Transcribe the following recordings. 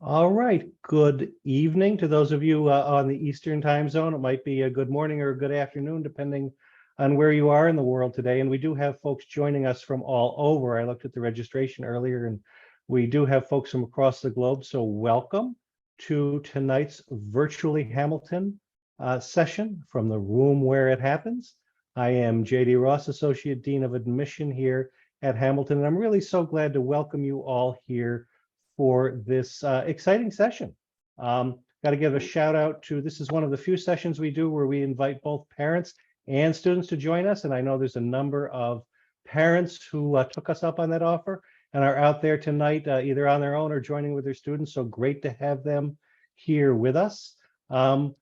All right. Good evening to those of you on the Eastern time zone. It might be a good morning or a good afternoon, depending on where you are in the world today. And we do have folks joining us from all over. I looked at the registration earlier, and we do have folks from across the globe. So welcome to tonight's Virtually Hamilton session from the room where it happens. I am JD Ross, Associate Dean of Admission here at Hamilton, and I'm really so glad to welcome you all here for this exciting session. Got to give a shout out to, this is one of the few sessions we do where we invite both parents and students to join us. And I know there's a number of parents who took us up on that offer and are out there tonight, either on their own or joining with their students. So great to have them here with us. Tonight,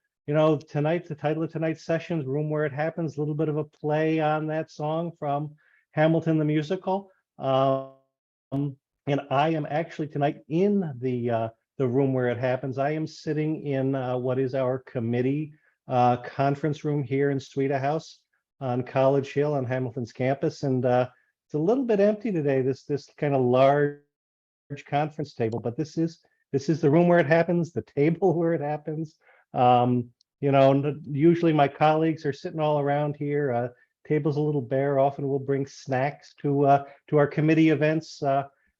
the title of tonight's session is Room Where It Happens, a little bit of a play on that song from Hamilton the Musical. And I am actually tonight in the room where it happens. I am sitting in what is our committee conference room here in Suita House on College Hill on Hamilton's campus, and it's a little bit empty today. This kind of large conference table, but this is the room where it happens, the table where it happens. Usually my colleagues are sitting all around here. Table's a little bare. Often we'll bring snacks to our committee events.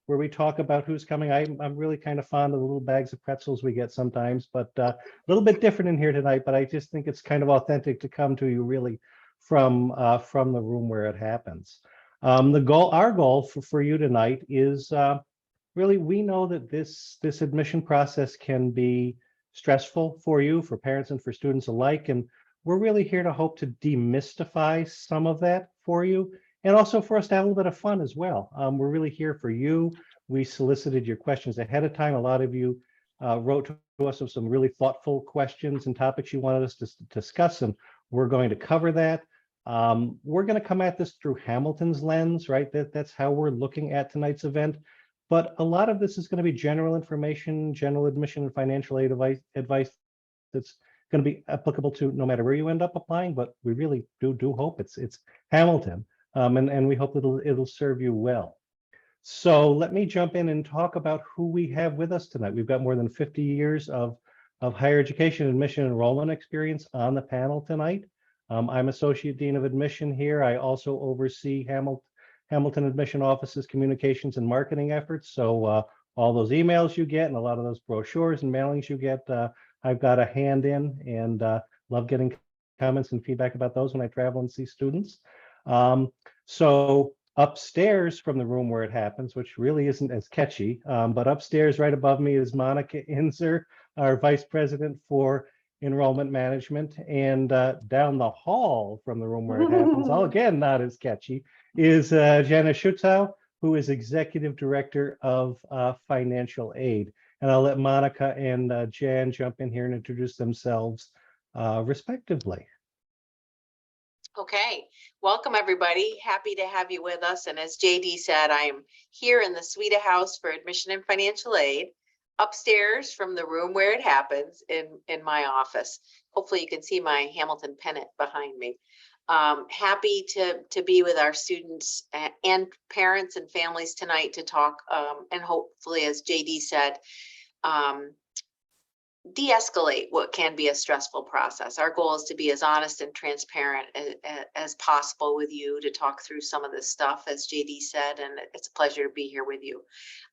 Where we talk about who's coming. I'm really kind of fond of the little bags of pretzels we get sometimes, but a little bit different in here tonight. But I just think it's kind of authentic to come to you really from the room where it happens. Our goal for you tonight is really, we know that this admission process can be stressful for you, for parents and for students alike, and we're really here to hope to demystify some of that for you. And also for us to have a little bit of fun as well. We're really here for you. We solicited your questions ahead of time. A lot of you wrote to us with some really thoughtful questions and topics you wanted us to discuss, and we're going to cover that. We're going to come at this through Hamilton's lens, right? That's how we're looking at tonight's event. But a lot of this is going to be general information, general admission and financial aid advice that's going to be applicable to no matter where you end up applying. But we really do hope it's Hamilton. And we hope it'll serve you well. So let me jump in and talk about who we have with us tonight. We've got more than 50 years of higher education admission enrollment experience on the panel tonight. I'm Associate Dean of Admission here. I also oversee Hamilton Admission Office's communications and marketing efforts. So all those emails you get and a lot of those brochures and mailings you get, I've got a hand in, and love getting comments and feedback about those when I travel and see students. So upstairs from the room where it happens, which really isn't as catchy, but upstairs right above me is Monica Inzer, our Vice President for Enrollment Management. And down the hall from the room where it happens, all again, not as catchy, is Jana Schutzau, who is Executive Director of Financial Aid. And I'll let Monica and Jan jump in here and introduce themselves respectively. Okay, welcome everybody. Happy to have you with us. And as JD said, I am here in the Suita House for Admission and Financial Aid, upstairs from the room where it happens in my office. Hopefully you can see my Hamilton pennant behind me. Happy to be with our students and parents and families tonight to talk and hopefully, as JD said, de-escalate what can be a stressful process. Our goal is to be as honest and transparent as possible with you, to talk through some of this stuff, as JD said, and it's a pleasure to be here with you.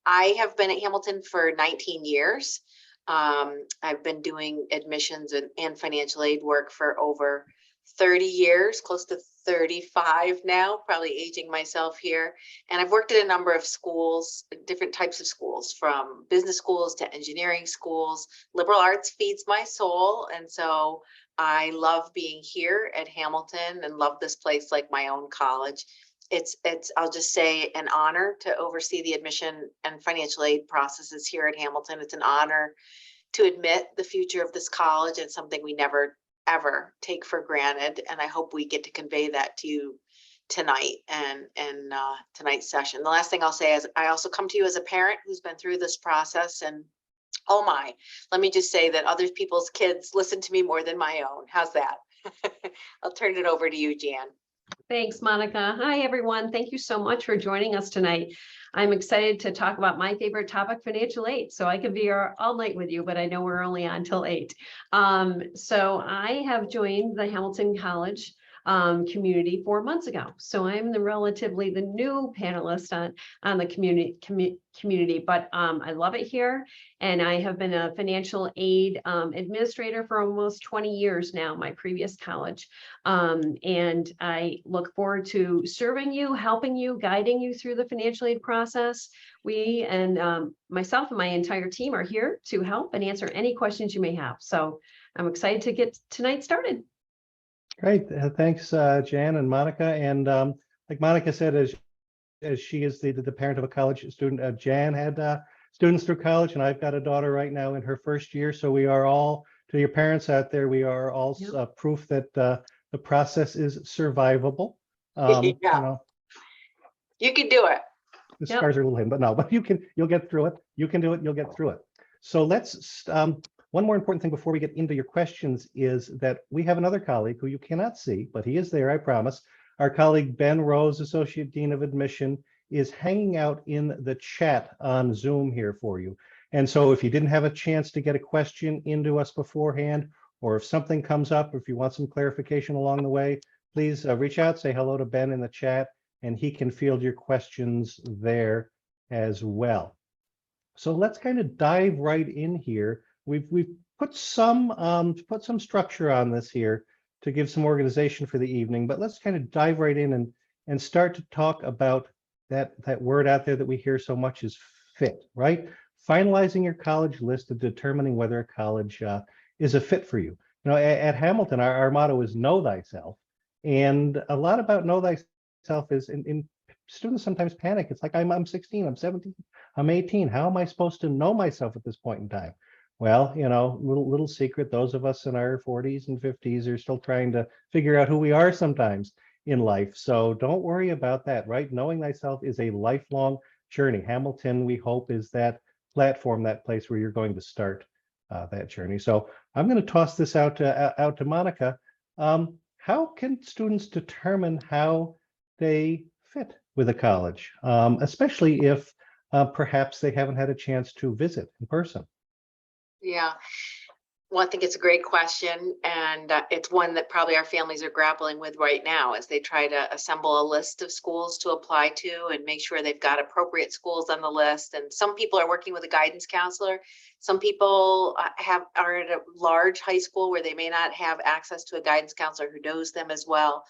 I have been at Hamilton for 19 years. I've been doing admissions and financial aid work for over 30 years, close to 35 now, probably aging myself here. And I've worked at a number of schools, different types of schools, from business schools to engineering schools. Liberal arts feeds my soul. And so I love being here at Hamilton and love this place like my own college. It's I'll just say, an honor to oversee the admission and financial aid processes here at Hamilton. It's an honor to admit the future of this college, and something we never ever take for granted. And I hope we get to convey that to you tonight and tonight's session. The last thing I'll say is I also come to you as a parent who's been through this process, and oh my, let me just say that other people's kids listen to me more than my own. How's that? I'll turn it over to you, Jan. Thanks, Monica. Hi, everyone. Thank you so much for joining us tonight. I'm excited to talk about my favorite topic, financial aid. So I could be here all night with you, but I know we're only on till 8. So I have joined the Hamilton College community 4 months ago. So I'm relatively the new panelist on the community, but I love it here. And I have been a financial aid administrator for almost 20 years now, my previous college. And I look forward to serving you, helping you, guiding you through the financial aid process. We and myself and my entire team are here to help and answer any questions you may have. So I'm excited to get tonight started. Great. Thanks, Jan and Monica. And like Monica said, as she is the parent of a college student, Jan had students through college, and I've got a daughter right now in her first year. So we are all, to your parents out there, we are all proof that the process is survivable. Yeah. You know, You can do it. the scars are a little hidden, but no, but you'll get through it. You can do it. You'll get through it. So let's, one more important thing before we get into your questions is that we have another colleague who you cannot see, but he is there, I promise. Our colleague, Ben Rose, Associate Dean of Admission, is hanging out in the chat on Zoom here for you. And so if you didn't have a chance to get a question into us beforehand, or if something comes up, or if you want some clarification along the way, please reach out, say hello to Ben in the chat, and he can field your questions there as well. So let's kind of dive right in here. We've put some structure on this here to give some organization for the evening, but let's kind of dive right in and start to talk about that word out there that we hear so much is fit, right? Finalizing your college list and determining whether a college is a fit for you. You know, at Hamilton, our motto is know thyself, and a lot about know thyself is in students sometimes panic. It's like I'm 16, I'm 17, I'm 18. How am I supposed to know myself at this point in time? Well, you know, little secret, those of us in our 40s and 50s are still trying to figure out who we are sometimes in life. So don't worry about that, right? Knowing thyself is a lifelong journey. Hamilton, we hope, is that platform, that place where you're going to start that journey. So I'm going to toss this out to Monica. How can students determine how they fit with a college, especially if perhaps they haven't had a chance to visit in person? Yeah. Well, I think it's a great question, and it's one that probably our families are grappling with right now as they try to assemble a list of schools to apply to and make sure they've got appropriate schools on the list. And some people are working with a guidance counselor. Some people are at a large high school where they may not have access to a guidance counselor who knows them as well.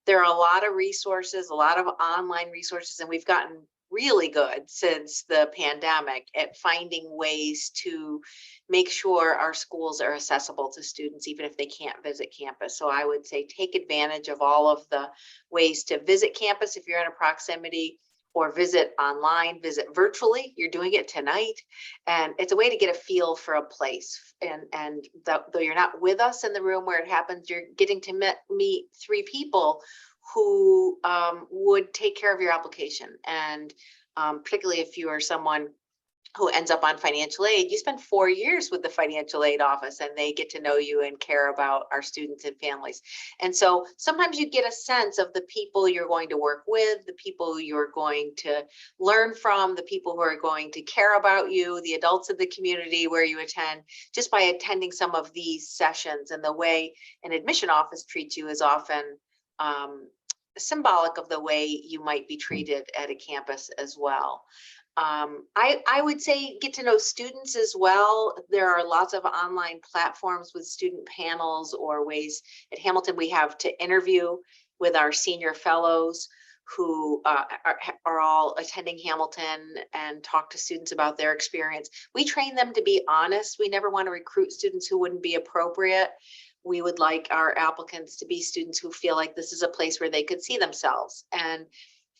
There are a lot of resources, a lot of online resources, and we've gotten really good since the pandemic at finding ways to make sure our schools are accessible to students, even if they can't visit campus. So I would say take advantage of all of the ways to visit campus if you're in a proximity, or visit online, visit virtually. You're doing it tonight. And it's a way to get a feel for a place. And though you're not with us in the room where it happens, you're getting to meet 3 people who would take care of your application. And particularly if you are someone who ends up on financial aid, you spend 4 years with the financial aid office and they get to know you and care about our students and families. And so sometimes you get a sense of the people you're going to work with, the people you're going to learn from, the people who are going to care about you, the adults of the community where you attend, just by attending some of these sessions. And the way an admission office treats you is often symbolic of the way you might be treated at a campus as well. I would say get to know students as well. There are lots of online platforms with student panels or ways. At Hamilton we have to interview with our senior fellows who are all attending Hamilton and talk to students about their experience. We train them to be honest. We never want to recruit students who wouldn't be appropriate. We would like our applicants to be students who feel like this is a place where they could see themselves. And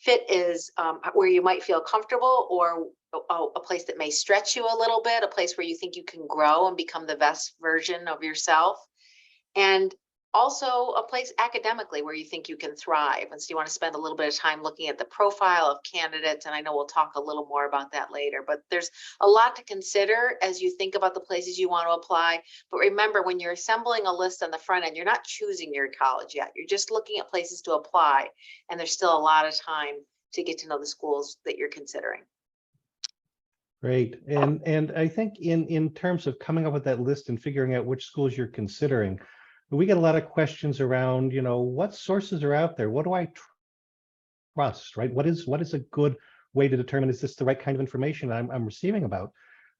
fit is where you might feel comfortable, or a place that may stretch you a little bit, a place where you think you can grow and become the best version of yourself. And also a place academically where you think you can thrive. And so you want to spend a little bit of time looking at the profile of candidates. And I know we'll talk a little more about that later, but there's a lot to consider as you think about the places you want to apply. But remember, when you're assembling a list on the front end, you're not choosing your college yet. You're just looking at places to apply. And there's still a lot of time to get to know the schools that you're considering. Great. And I think in terms of coming up with that list and figuring out which schools you're considering, we get a lot of questions around, what sources are out there? What do I trust, right? What is a good way to determine, is this the right kind of information I'm receiving about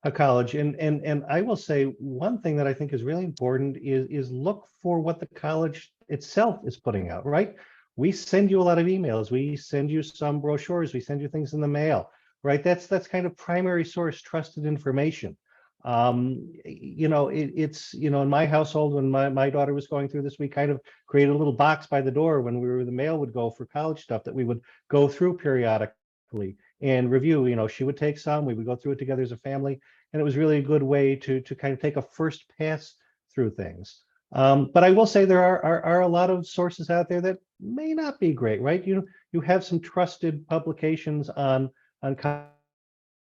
a college? And I will say one thing that I think is really important is look for what the college itself is putting out, right? We send you a lot of emails, we send you some brochures, we send you things in the mail, right? That's kind of primary source trusted information. It's in my household, when my daughter was going through this, we kind of created a little box by the door when the mail would go for college stuff that we would go through periodically and review. She would take some, we would go through it together as a family, and it was really a good way to kind of take a first pass through things. But I will say there are a lot of sources out there that may not be great, right? You have some trusted publications on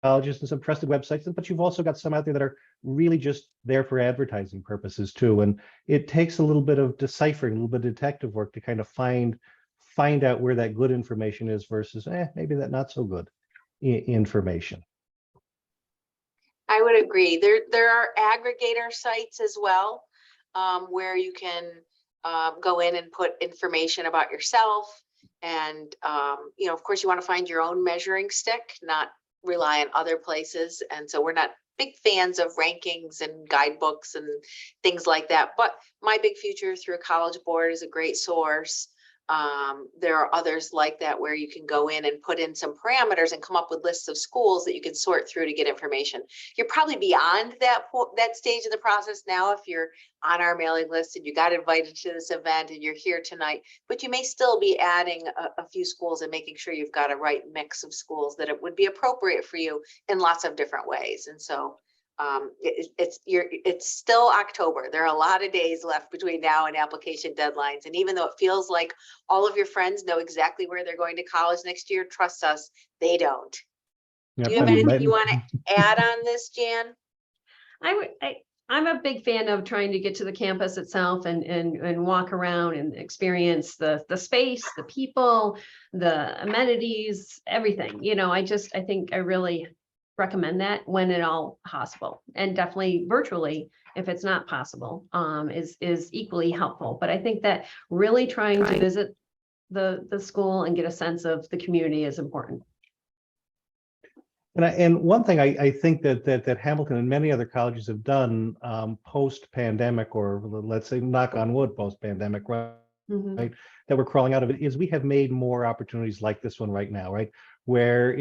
colleges and some trusted websites, but you've also got some out there that are really just there for advertising purposes too. And it takes a little bit of deciphering, a little bit of detective work to kind of find out where that good information is versus maybe that not so good information. I would agree. There are aggregator sites as well, where you can go in and put information about yourself. And, of course, you want to find your own measuring stick, not rely on other places. And so we're not big fans of rankings and guidebooks and things like that. But My Big Future through a College Board is a great source. There are others like that where you can go in and put in some parameters and come up with lists of schools that you can sort through to get information. You're probably beyond that stage of the process now if you're on our mailing list and you got invited to this event and you're here tonight, but you may still be adding a few schools and making sure you've got a right mix of schools that it would be appropriate for you in lots of different ways. And so it's still October. There are a lot of days left between now and application deadlines. And even though it feels like all of your friends know exactly where they're going to college next year, trust us, they don't. Yep, Do you have anything you want to add on this, Jan? I'm a big fan of trying to get to the campus itself and walk around and experience the space, the people, the amenities, everything. I think I really recommend that when at all possible, and definitely virtually if it's not possible is equally helpful. But I think that really trying to visit the school and get a sense of the community is important. And one thing I think that Hamilton and many other colleges have done post-pandemic, or let's say knock on wood, post-pandemic, right? Mm-hmm. Right, that we're crawling out of it, is we have made more opportunities like this one right now, right? Where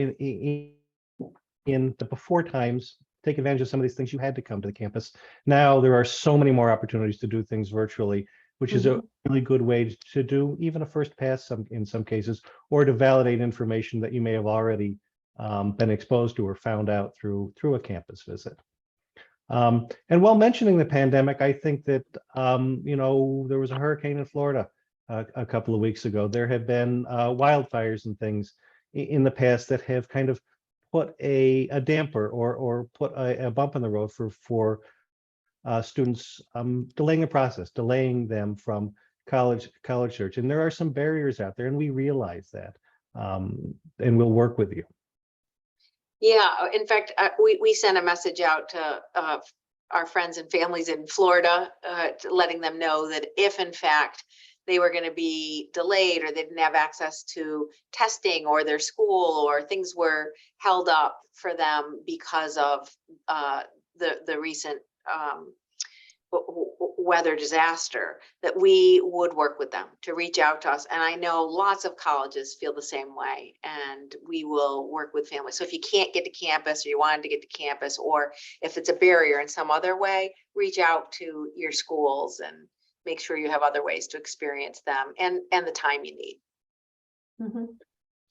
in the before times, take advantage of some of these things, you had to come to the campus. Now there are so many more opportunities to do things virtually, which is a really good way to do even a first pass in some cases, or to validate information that you may have already been exposed to or found out through a campus visit. And while mentioning the pandemic, I think that there was a hurricane in Florida a couple of weeks ago. There have been wildfires and things in the past that have kind of put a damper or put a bump in the road for students, delaying the process, delaying them from college search. And there are some barriers out there, and we realize that, and we'll work with you. Yeah, in fact, we sent a message out to our friends and families in Florida, letting them know that if in fact they were going to be delayed or they didn't have access to testing or their school or things were held up for them because of the recent weather disaster, that we would work with them to reach out to us. And I know lots of colleges feel the same way, and we will work with families. So if you can't get to campus or you wanted to get to campus, or if it's a barrier in some other way, reach out to your schools and make sure you have other ways to experience them and the time you need. Mm-hmm.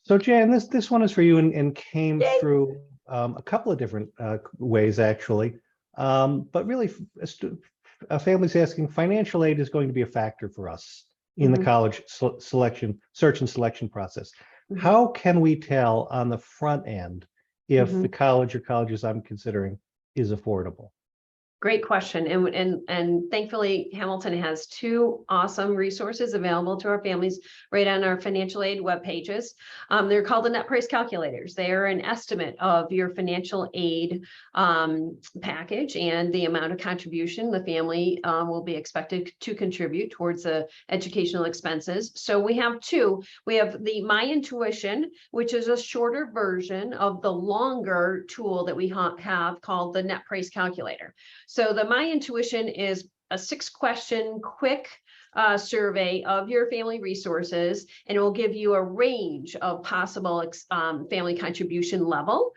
So Jan, this one is for you, and came through a couple of different ways actually, but really a family's asking, financial aid is going to be a factor for us in the college search and selection process. How can we tell on the front end if the college or colleges I'm considering is affordable? Great question. And thankfully, Hamilton has two awesome resources available to our families right on our financial aid web pages. They're called the net price calculators. They are an estimate of your financial aid package and the amount of contribution the family will be expected to contribute towards the educational expenses. So we have two. We have the My Intuition, which is a shorter version of the longer tool that we have called the net price calculator. So the My Intuition is a 6-question quick survey of your family resources, and it will give you a range of possible family contribution level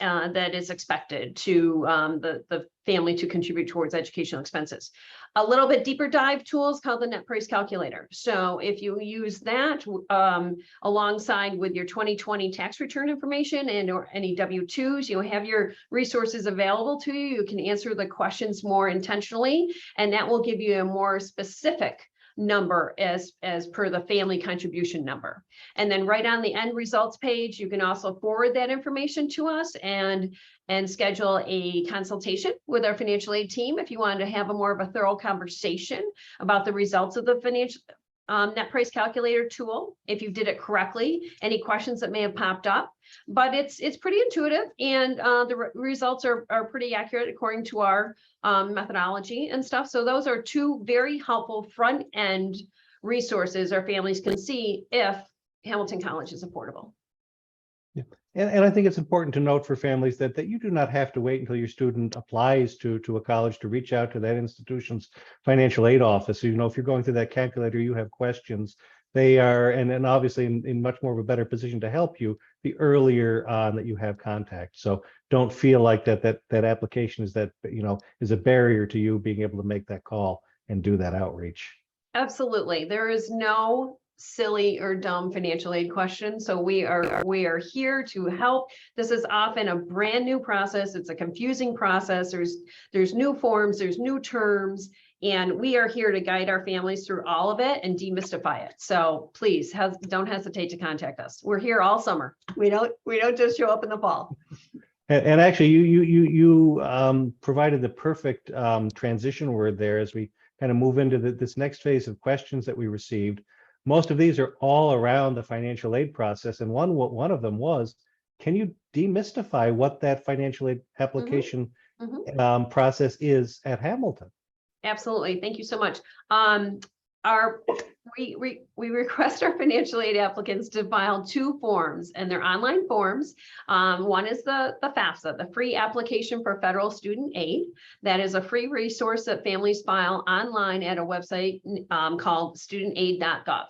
that is expected to the family to contribute towards educational expenses. A little bit deeper dive tools called the net price calculator. So if you use that alongside with your 2020 tax return information and or any W-2s, you'll have your resources available to you. You can answer the questions more intentionally, and that will give you a more specific number as per the family contribution number. And then right on the end results page, you can also forward that information to us and schedule a consultation with our financial aid team if you wanted to have a more of a thorough conversation about the results of the financial net price calculator tool, if you did it correctly, any questions that may have popped up. But it's pretty intuitive, and the results are pretty accurate according to our methodology and stuff. So those are two very helpful front end resources our families can see if Hamilton College is affordable. Yeah. And I think it's important to note for families that you do not have to wait until your student applies to a college to reach out to that institution's financial aid office. So, you know, if you're going through that calculator, you have questions, they are, and obviously in much more of a better position to help you the earlier on that you have contact. So don't feel like that application is is a barrier to you being able to make that call and do that outreach. Absolutely. There is no silly or dumb financial aid question. So we are here to help. This is often a brand new process. It's a confusing process. There's new forms, there's new terms, and we are here to guide our families through all of it and demystify it. So please don't hesitate to contact us. We're here all summer. We don't just show up in the fall. And actually, you provided the perfect transition word there as we kind of move into this next phase of questions that we received. Most of these are all around the financial aid process, and one of them was, can you demystify what that financial aid application process is at Hamilton? Absolutely. Thank you so much. We request our financial aid applicants to file two forms, and they're online forms. One is the FAFSA, the free application for federal student aid. That is a free resource that families file online at a website called studentaid.gov.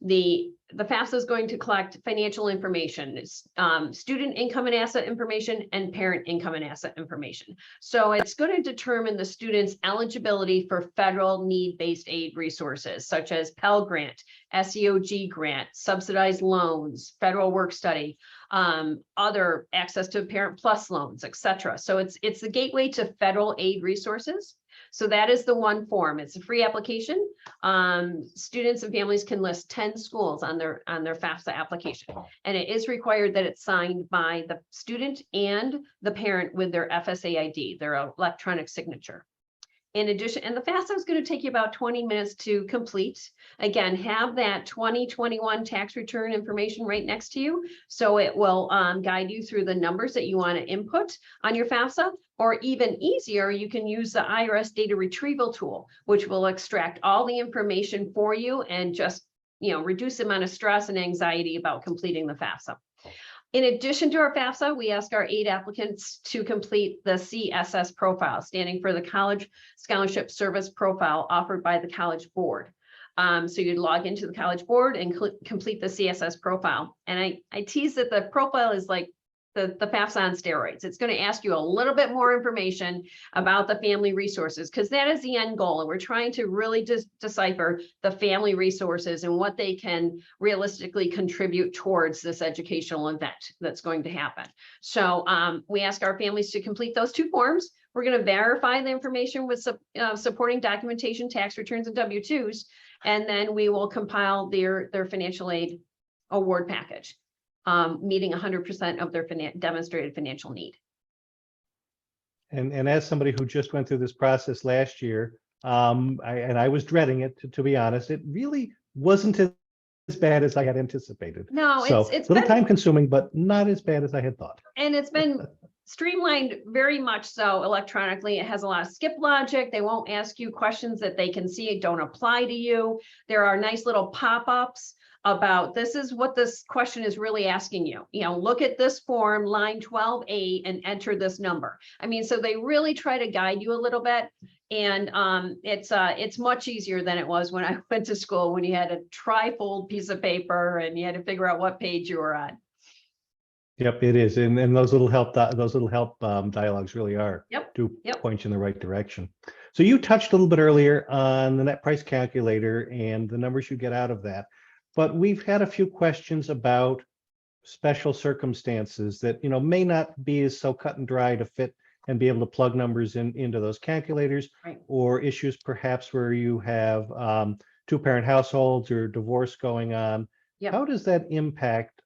The FAFSA is going to collect financial information, student income and asset information, and parent income and asset information. So it's going to determine the student's eligibility for federal need-based aid resources, such as Pell Grant, SEOG grant, subsidized loans, federal work study, other access to Parent Plus loans, etc. So it's the gateway to federal aid resources. So that is the one form. It's a free application. Students and families can list 10 schools on their FAFSA application. And it is required that it's signed by the student and the parent with their FSA ID, their electronic signature. In addition, and the FAFSA is going to take you about 20 minutes to complete. Again, have that 2021 tax return information right next to you. So it will guide you through the numbers that you want to input on your FAFSA, or even easier, you can use the IRS data retrieval tool, which will extract all the information for you and just, reduce the amount of stress and anxiety about completing the FAFSA. In addition to our FAFSA, we ask our aid applicants to complete the CSS profile, standing for the College Scholarship Service Profile offered by the College Board. So you'd log into the College Board and complete the CSS profile. And I tease that the profile is like the FAFSA on steroids. It's going to ask you a little bit more information about the family resources, because that is the end goal. And we're trying to really just decipher the family resources and what they can realistically contribute towards this educational event that's going to happen. So we ask our families to complete those two forms. We're going to verify the information with supporting documentation, tax returns, and W-2s, and then we will compile their financial aid award package, meeting 100% of their demonstrated financial need. And as somebody who just went through this process last year, I was dreading it, to be honest. It really wasn't as bad as I had anticipated. No, So it's a little been, time consuming, but not as bad as I had thought. and it's been streamlined very much so electronically. It has a lot of skip logic. They won't ask you questions that they can see don't apply to you. There are nice little pop-ups about this is what this question is really asking you. You know, look at this form, line 12A, and enter this number. I mean, so they really try to guide you a little bit. And it's much easier than it was when I went to school, when you had a tri-fold piece of paper and you had to figure out what page you were on. Yep, it is. And those little help dialogues really are do point you in the right direction. So you touched a little bit earlier on the net price calculator and the numbers you get out of that. But we've had a few questions about special circumstances that, you know, may not be as so cut and dry to fit and be able to plug numbers into those calculators, Right. or issues perhaps where you have two-parent households or divorce going on. Yep. How does that impact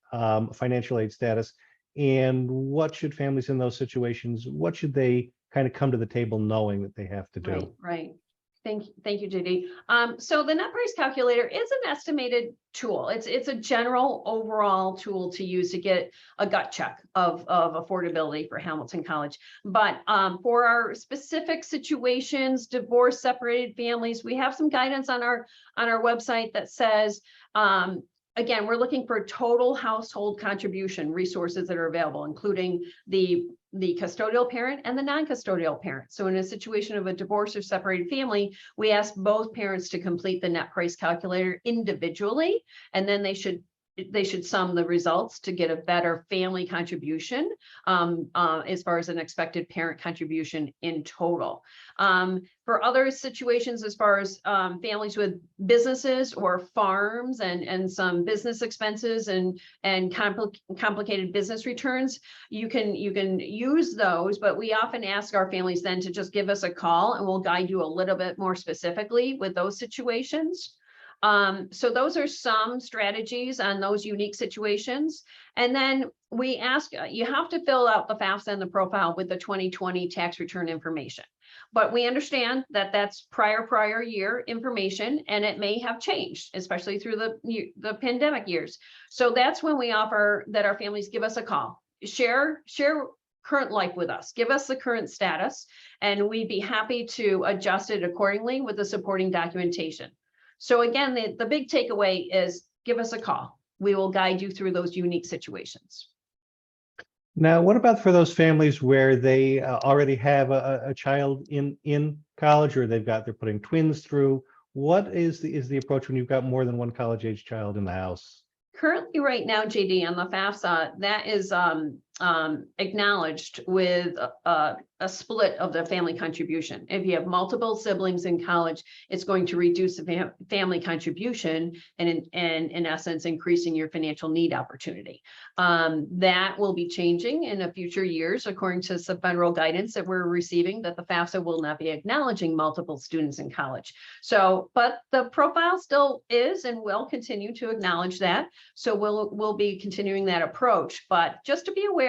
financial aid status? And what should families in those situations, what should they kind of come to the table knowing that they have to do? Right, right. Thank you, JD. So the net price calculator is an estimated tool. It's a general overall tool to use to get a gut check of affordability for Hamilton College. But for our specific situations, divorce, separated families, we have some guidance on our website that says, again, we're looking for total household contribution resources that are available, including the custodial parent and the non-custodial parent. So in a situation of a divorce or separated family, we ask both parents to complete the net price calculator individually, and then they should sum the results to get a better family contribution as far as an expected parent contribution in total. For other situations, as far as families with businesses or farms and some business expenses and complicated business returns, you can use those, but we often ask our families then to just give us a call and we'll guide you a little bit more specifically with those situations. So those are some strategies on those unique situations. And then we ask, you have to fill out the FAFSA and the profile with the 2020 tax return information. But we understand that that's prior year information, and it may have changed, especially through the pandemic years. So that's when we offer that our families give us a call, share current life with us, give us the current status, and we'd be happy to adjust it accordingly with the supporting documentation. So again, the big takeaway is give us a call. We will guide you through those unique situations. Now, what about for those families where they already have a child in college, or they're putting twins through? What is the approach when you've got more than one college-age child in the house? Currently, right now, JD, on the FAFSA, that is acknowledged with a split of the family contribution. If you have multiple siblings in college, it's going to reduce the family contribution and in essence, increasing your financial need opportunity. That will be changing in the future years, according to some federal guidance that we're receiving, that the FAFSA will not be acknowledging multiple students in college. So, but the profile still is and will continue to acknowledge that. So we'll be continuing that approach. But just to be aware,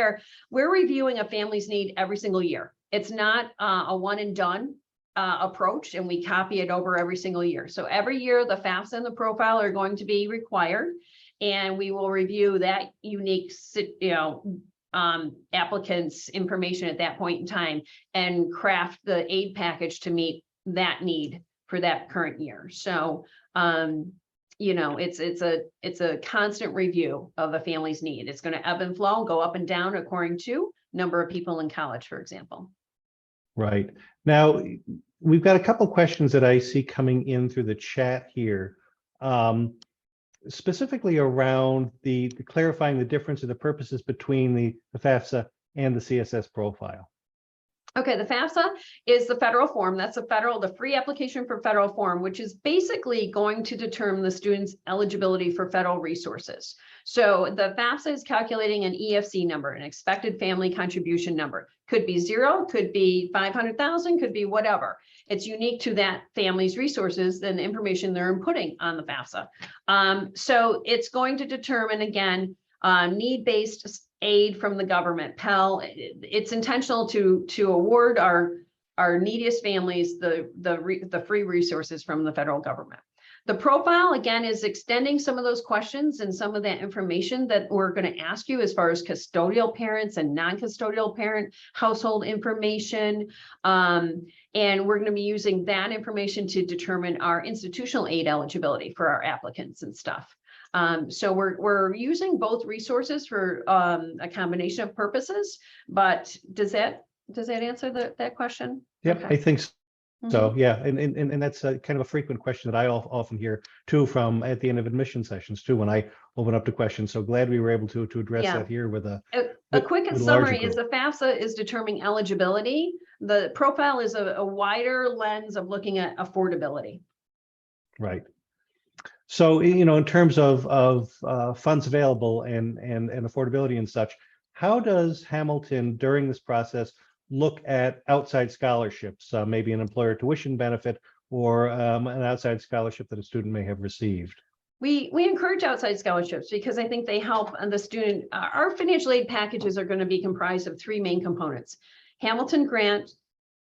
we're reviewing a family's need every single year. It's not a one and done approach, and we copy it over every single year. So every year the FAFSA and the profile are going to be required, and we will review that unique, applicant's information at that point in time and craft the aid package to meet that need for that current year. So, it's a constant review of a family's need. It's going to ebb and flow, go up and down according to number of people in college, for example. Right. Now, we've got a couple of questions that I see coming in through the chat here, specifically around the clarifying the difference of the purposes between the FAFSA and the CSS profile. Okay, the FAFSA is the federal form. That's the free application for federal form, which is basically going to determine the student's eligibility for federal resources. So the FAFSA is calculating an EFC number, an expected family contribution number. Could be 0, could be 500,000, could be whatever. It's unique to that family's resources and the information they're inputting on the FAFSA. So it's going to determine, again, need-based aid from the government, Pell. It's intentional to award our neediest families the free resources from the federal government. The profile, again, is extending some of those questions and some of that information that we're going to ask you as far as custodial parents and non-custodial parent household information. And we're going to be using that information to determine our institutional aid eligibility for our applicants and stuff. So we're using both resources for a combination of purposes, but does that answer that question? Yep, Okay. I think so. Mhm. So, yeah, and that's a kind of a frequent question that I often hear too from at the end of admission sessions too, when I open up to questions. So glad we were able to address Yeah. that here with a A quick with a larger summary is the group. FAFSA is determining eligibility. The profile is a wider lens of looking at affordability. Right. So, in terms of funds available and affordability and such, how does Hamilton during this process look at outside scholarships, maybe an employer tuition benefit or an outside scholarship that a student may have received? We encourage outside scholarships because I think they help the student. Our financial aid packages are going to be comprised of three main components: Hamilton grant,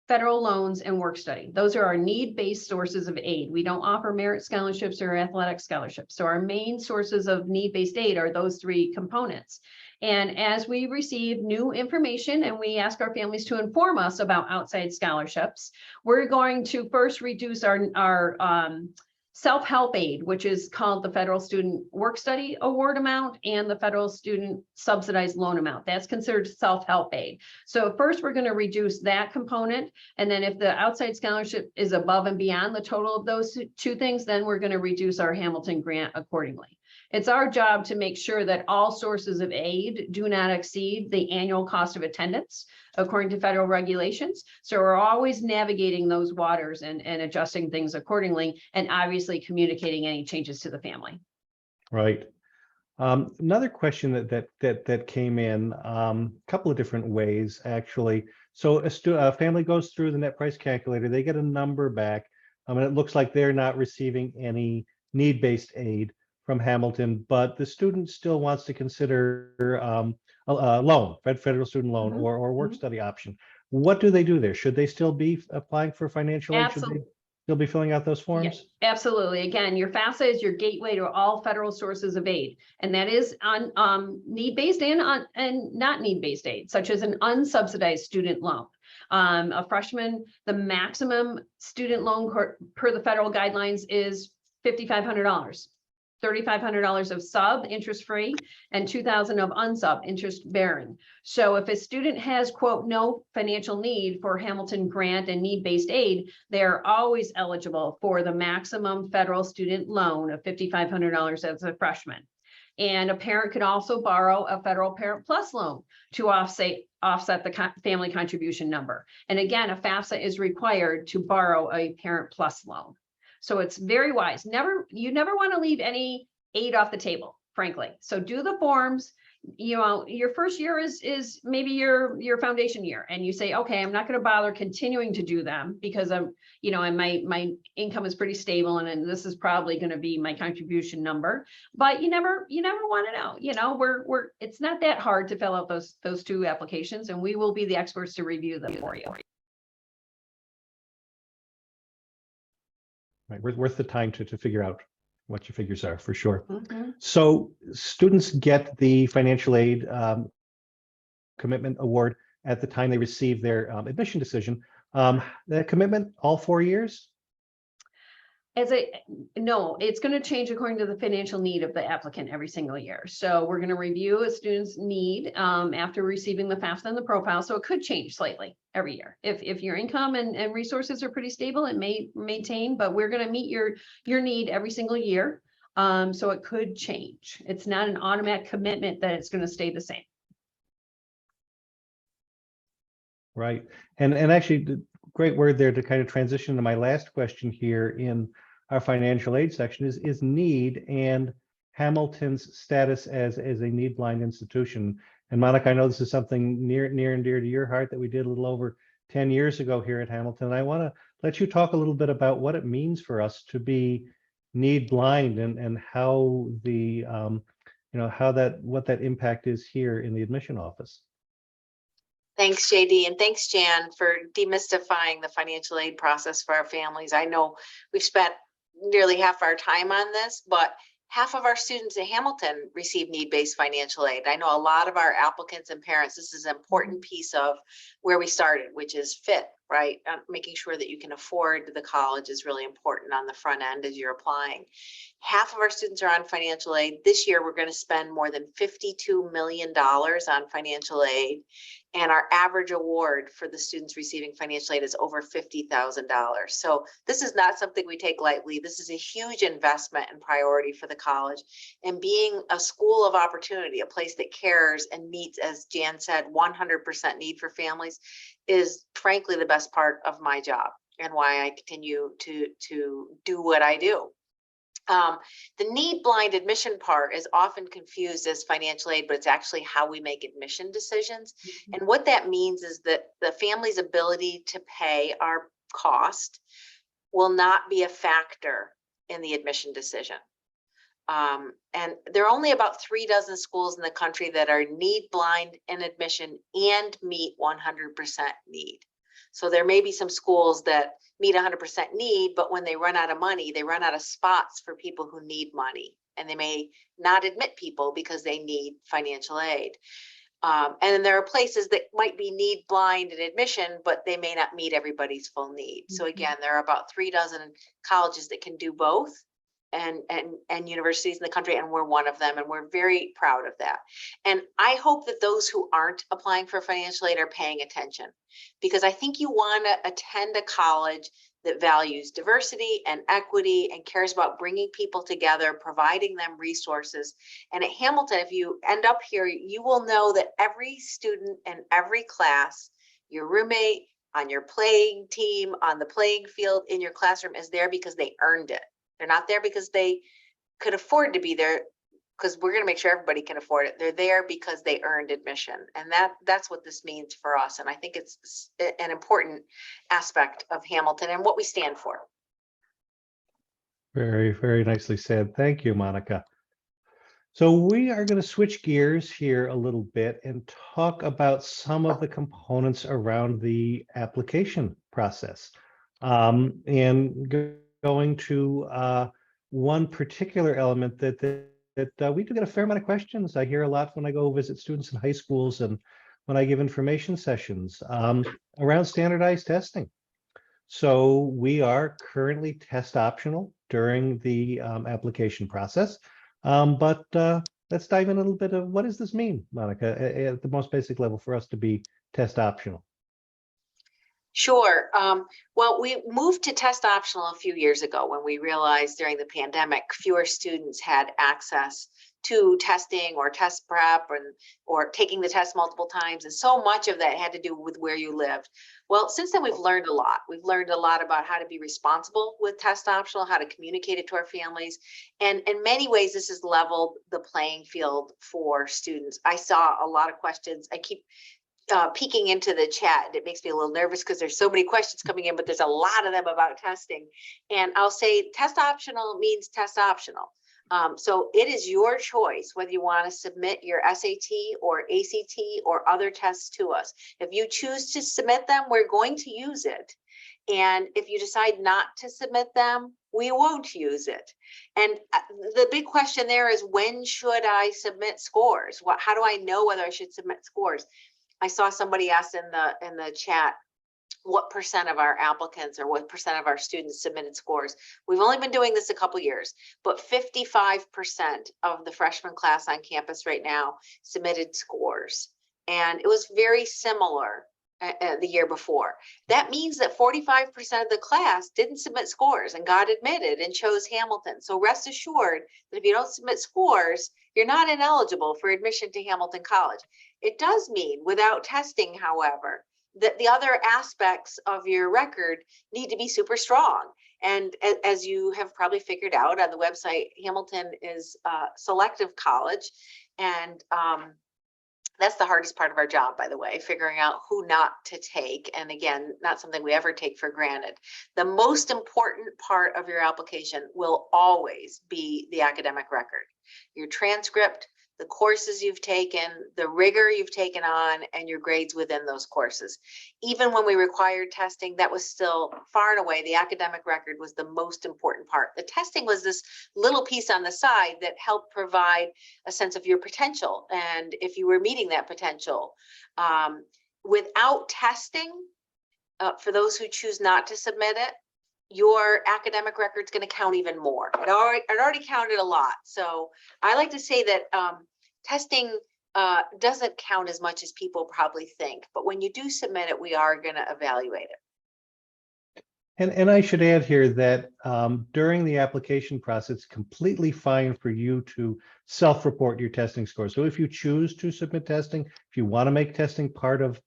federal loans, and work study. Those are our need-based sources of aid. We don't offer merit scholarships or athletic scholarships. So our main sources of need-based aid are those three components. And as we receive new information and we ask our families to inform us about outside scholarships, we're going to first reduce our self-help aid, which is called the Federal Student Work Study Award amount and the Federal Student Subsidized Loan amount. That's considered self-help aid. So first we're going to reduce that component. And then if the outside scholarship is above and beyond the total of those two things, then we're going to reduce our Hamilton grant accordingly. It's our job to make sure that all sources of aid do not exceed the annual cost of attendance according to federal regulations. So we're always navigating those waters and adjusting things accordingly, and obviously communicating any changes to the family. Right. Another question that came in a couple of different ways, actually. So a family goes through the net price calculator, they get a number back, and it looks like they're not receiving any need-based aid from Hamilton, but the student still wants to consider a loan, federal student loan, Mhm. or work Mhm. study option. What do they do there? Should they still be applying for financial aid? Should Absolutely. they still be filling out those Yeah, forms? absolutely. Again, your FAFSA is your gateway to all federal sources of aid, and that is on need-based and not need-based aid, such as an unsubsidized student loan. A freshman, the maximum student loan per the federal guidelines is $5,500. $3,500 of sub interest-free and $2,000 of unsub interest-bearing. So if a student has, quote, no financial need for Hamilton grant and need-based aid, they're always eligible for the maximum federal student loan of $5,500 as a freshman. And a parent could also borrow a federal Parent Plus loan to offset the family contribution number. And again, a FAFSA is required to borrow a Parent Plus loan. So it's very wise. You never want to leave any aid off the table, frankly. So do the forms. Your first year is maybe your foundation year, and you say, okay, I'm not going to bother continuing to do them because and my income is pretty stable, and this is probably going to be my contribution number. But you never want to know. It's not that hard to fill out those two applications, and we will be the experts to review them for you. Right, worth the time to figure out what your figures are, for sure. Mhm. So students get the financial aid commitment award at the time they receive their admission decision. The commitment all 4 years? No, it's going to change according to the financial need of the applicant every single year. So we're going to review a student's need after receiving the FAFSA and the profile. So it could change slightly every year. If your income and resources are pretty stable, it may maintain, but we're going to meet your need every single year. So it could change. It's not an automatic commitment that it's going to stay the same. Right. And actually, great word there to kind of transition to my last question here in our financial aid section is need and Hamilton's status as a need blind institution. And Monica, I know this is something near and dear to your heart that we did a little over 10 years ago here at Hamilton. And I want to let you talk a little bit about what it means for us to be need blind and how the what that impact is here in the admission office. Thanks, JD, and thanks, Jan, for demystifying the financial aid process for our families. I know we've spent nearly half our time on this, but half of our students in Hamilton receive need-based financial aid. I know a lot of our applicants and parents, this is an important piece of where we started, which is fit, right? Making sure that you can afford the college is really important on the front end as you're applying. Half of our students are on financial aid. This year, we're going to spend more than $52 million on financial aid. And our average award for the students receiving financial aid is over $50,000. So this is not something we take lightly. This is a huge investment and priority for the college. And being a school of opportunity, a place that cares and meets, as Jan said, 100% need for families, is frankly the best part of my job and why I continue to do what I do. The need blind admission part is often confused as financial aid, but it's actually how we make admission decisions. And what that means is that the family's ability to pay our cost will not be a factor in the admission decision. And there are only about 3 dozen schools in the country that are need blind in admission and meet 100% need. So there may be some schools that meet 100% need, but when they run out of money, they run out of spots for people who need money, and they may not admit people because they need financial aid. And then there are places that might be need blind in admission, but they may not meet everybody's full need. So again, there are about 3 dozen colleges that can do both, and universities in the country, and we're one of them, and we're very proud of that. And I hope that those who aren't applying for financial aid are paying attention, because I think you want to attend a college that values diversity and equity and cares about bringing people together, providing them resources. And at Hamilton, if you end up here, you will know that every student in every class, your roommate, on your playing team, on the playing field, in your classroom, is there because they earned it. They're not there because they could afford to be there, because we're going to make sure everybody can afford it. They're there because they earned admission. And that's what this means for us. And I think it's an important aspect of Hamilton and what we stand for. Very, very nicely said. Thank you, Monica. So we are going to switch gears here a little bit and talk about some of the components around the application process. Going to one particular element that we do get a fair amount of questions. I hear a lot when I go visit students in high schools and when I give information sessions around standardized testing. So we are currently test optional during the application process. But let's dive in a little bit of what does this mean, Monica, at the most basic level for us to be test optional? Sure. Well, we moved to test optional a few years ago when we realized during the pandemic, fewer students had access to testing or test prep or taking the test multiple times. And so much of that had to do with where you lived. Well, since then, we've learned a lot. We've learned a lot about how to be responsible with test optional, how to communicate it to our families. And in many ways, this has leveled the playing field for students. I saw a lot of questions. I keep peeking into the chat. It makes me a little nervous because there's so many questions coming in, but there's a lot of them about testing. And I'll say test optional means test optional. So it is your choice whether you want to submit your SAT or ACT or other tests to us. If you choose to submit them, we're going to use it. And if you decide not to submit them, we won't use it. And the big question there is, when should I submit scores? How do I know whether I should submit scores? I saw somebody ask in the chat, what % of our applicants or what % of our students submitted scores? We've only been doing this a couple years, but 55% of the freshman class on campus right now submitted scores. And it was very similar the year before. That means that 45% of the class didn't submit scores and got admitted and chose Hamilton. So rest assured that if you don't submit scores, you're not ineligible for admission to Hamilton College. It does mean without testing, however, that the other aspects of your record need to be super strong. And as you have probably figured out on the website, Hamilton is a selective college. And that's the hardest part of our job, by the way, figuring out who not to take. And again, not something we ever take for granted. The most important part of your application will always be the academic record. Your transcript, the courses you've taken, the rigor you've taken on, and your grades within those courses. Even when we required testing, that was still far and away, the academic record was the most important part. The testing was this little piece on the side that helped provide a sense of your potential, and if you were meeting that potential. Without testing, for those who choose not to submit it, your academic record's going to count even more. It already counted a lot. So I like to say that testing doesn't count as much as people probably think. But when you do submit it, we are going to evaluate it. And I should add here that during the application process, it's completely fine for you to self-report your testing score. So if you choose to submit testing, if you want to make testing part of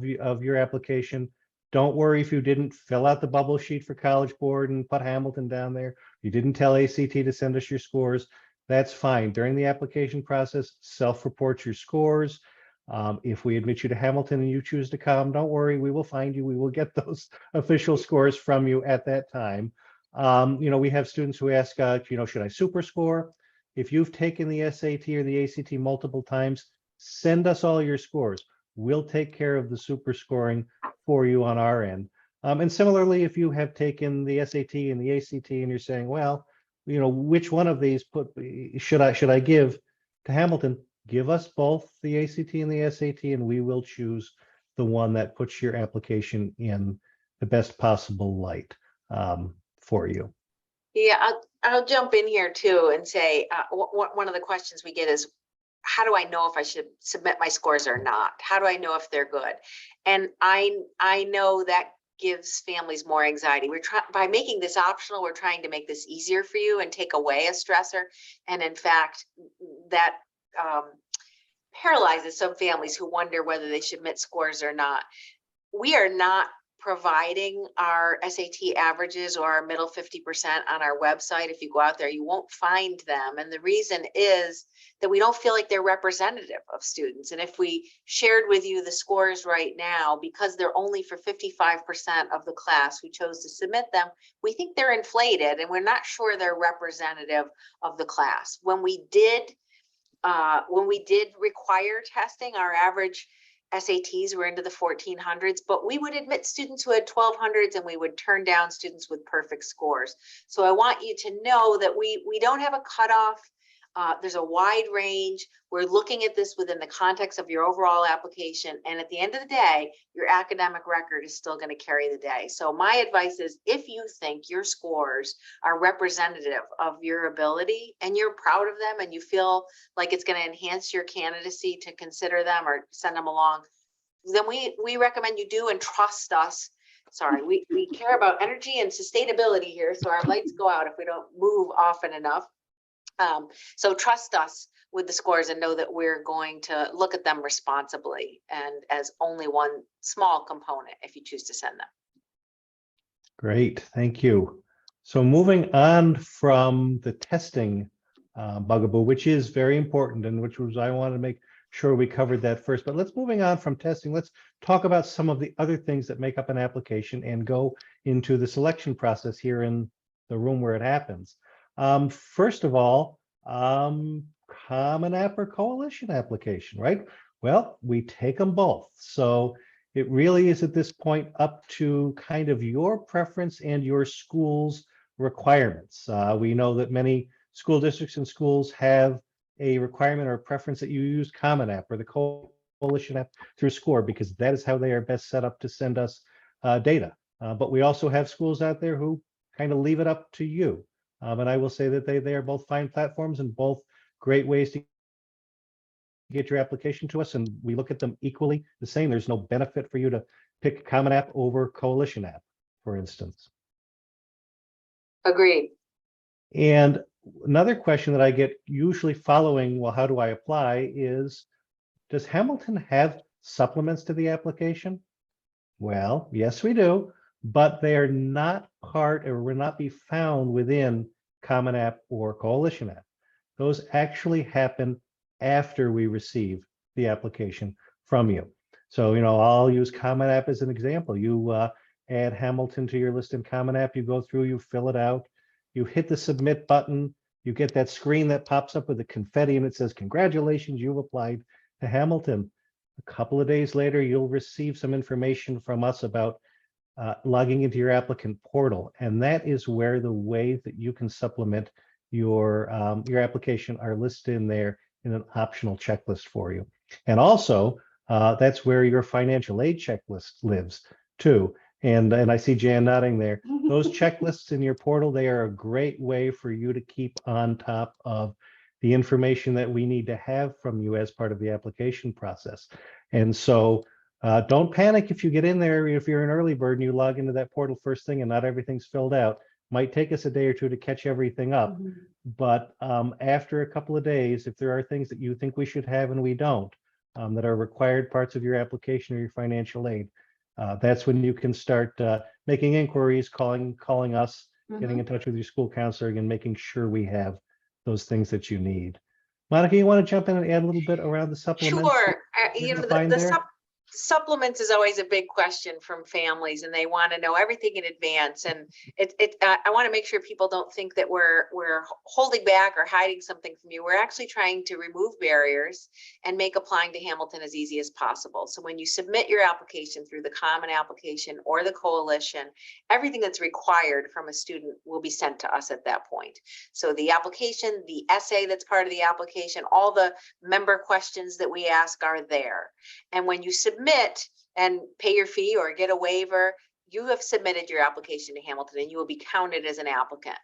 your application, don't worry if you didn't fill out the bubble sheet for College Board and put Hamilton down there. You didn't tell ACT to send us your scores. That's fine. During the application process, self-report your scores. If we admit you to Hamilton and you choose to come, don't worry, we will find you. We will get those official scores from you at that time. We have students who ask, should I super score? If you've taken the SAT or the ACT multiple times, send us all your scores. We'll take care of the super scoring for you on our end. And similarly, if you have taken the SAT and the ACT and you're saying, well, which one of these should I give to Hamilton? Give us both the ACT and the SAT, and we will choose the one that puts your application in the best possible light for you. Yeah, I'll jump in here too and say one of the questions we get is, how do I know if I should submit my scores or not? How do I know if they're good? And I know that gives families more anxiety. By making this optional, we're trying to make this easier for you and take away a stressor. And in fact, that paralyzes some families who wonder whether they should submit scores or not. We are not providing our SAT averages or our middle 50% on our website. If you go out there, you won't find them. And the reason is that we don't feel like they're representative of students. And if we shared with you the scores right now, because they're only for 55% of the class who chose to submit them, we think they're inflated and we're not sure they're representative of the class. When we did require testing, our average SATs were into the 1400s, but we would admit students who had 1200s and we would turn down students with perfect scores. So I want you to know that we don't have a cutoff. There's a wide range. We're looking at this within the context of your overall application. And at the end of the day, your academic record is still going to carry the day. So my advice is, if you think your scores are representative of your ability and you're proud of them and you feel like it's going to enhance your candidacy to consider them or send them along, then we recommend you do, and trust us. Sorry, we care about energy and sustainability here. So our lights go out if we don't move often enough. So trust us with the scores and know that we're going to look at them responsibly and as only one small component if you choose to send them. Great, thank you. So moving on from the testing bugaboo, which is very important and which was I wanted to make sure we covered that first. But moving on from testing, let's talk about some of the other things that make up an application and go into the selection process here in the room where it happens. First of all, Common App or Coalition application, right? Well, we take them both. So it really is at this point up to kind of your preference and your school's requirements. We know that many school districts and schools have a requirement or a preference that you use Common App or the Coalition app through SCORE, because that is how they are best set up to send us data. But we also have schools out there who kind of leave it up to you. And I will say that they are both fine platforms and both great ways to get your application to us. And we look at them equally the same. There's no benefit for you to pick Common App over Coalition App, for instance. Agreed. And another question that I get usually following, well, how do I apply, is, does Hamilton have supplements to the application? Well, yes, we do, but they are not part or will not be found within Common App or Coalition App. Those actually happen after we receive the application from you. So, I'll use Common App as an example. You add Hamilton to your list in Common App, you go through, you fill it out, you hit the submit button, you get that screen that pops up with the confetti and it says, congratulations, you've applied to Hamilton. A couple of days later, you'll receive some information from us about logging into your applicant portal. And that is where the ways that you can supplement your application are listed in there in an optional checklist for you. And also, that's where your financial aid checklist lives too. And I see Jan nodding there. Those checklists in your portal, they are a great way for you to keep on top of the information that we need to have from you as part of the application process. And so don't panic if you get in there, if you're an early bird and you log into that portal first thing and not everything's filled out. Might take us a day or two to catch everything up. But after a couple of days, if there are things that you think we should have and we don't, that are required parts of your application or your financial aid, that's when you can start making inquiries, calling us, getting in touch with your school counselor and making sure we have those things that you need. Monica, you want to jump in and add a little bit around the supplements? Sure. You know, supplements is always a big question from families, and they want to know everything in advance. And I want to make sure people don't think that we're holding back or hiding something from you. We're actually trying to remove barriers and make applying to Hamilton as easy as possible. So when you submit your application through the Common Application or the Coalition, everything that's required from a student will be sent to us at that point. So the application, the essay that's part of the application, all the member questions that we ask are there. And when you submit and pay your fee or get a waiver, you have submitted your application to Hamilton and you will be counted as an applicant.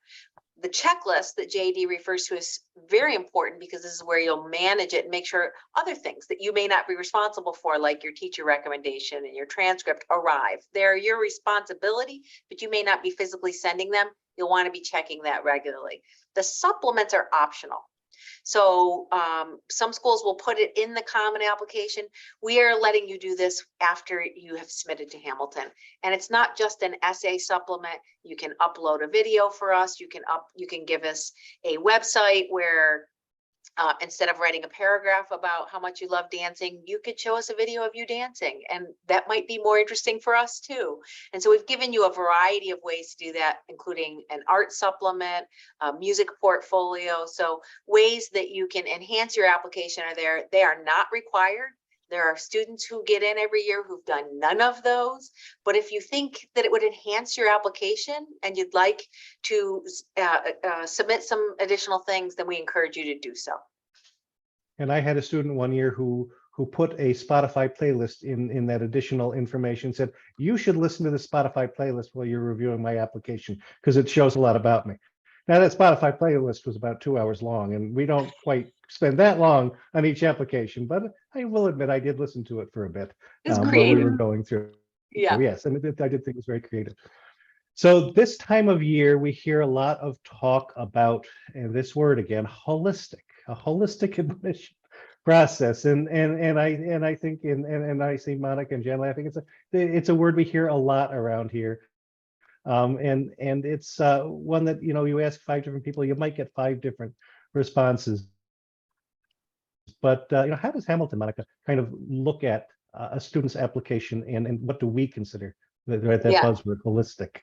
The checklist that JD refers to is very important because this is where you'll manage it and make sure other things that you may not be responsible for, like your teacher recommendation and your transcript, arrive. They're your responsibility, but you may not be physically sending them. You'll want to be checking that regularly. The supplements are optional. So some schools will put it in the Common Application. We are letting you do this after you have submitted to Hamilton. And it's not just an essay supplement. You can upload a video for us. You can give us a website where instead of writing a paragraph about how much you love dancing, you could show us a video of you dancing, and that might be more interesting for us too. And so we've given you a variety of ways to do that, including an art supplement, a music portfolio. So ways that you can enhance your application are there. They are not required. There are students who get in every year who've done none of those. But if you think that it would enhance your application and you'd like to submit some additional things, then we encourage you to do so. And I had a student one year who put a Spotify playlist in that additional information, said, you should listen to the Spotify playlist while you're reviewing my application because it shows a lot about me. Now that Spotify playlist was about 2 hours long, and we don't quite spend that long on each application, but I will admit I did listen to it for a bit while we were going through. Yeah. Yes, and I did think it was very creative. So this time of year, we hear a lot of talk about, and this word again, a holistic admission process. And I think, and I see Monica and Jan laughing, it's a word we hear a lot around here. And it's one that, you ask 5 different people, you might get 5 different responses. But how does Hamilton, Monica, kind of look at a student's application, and what do we consider that buzzword, holistic?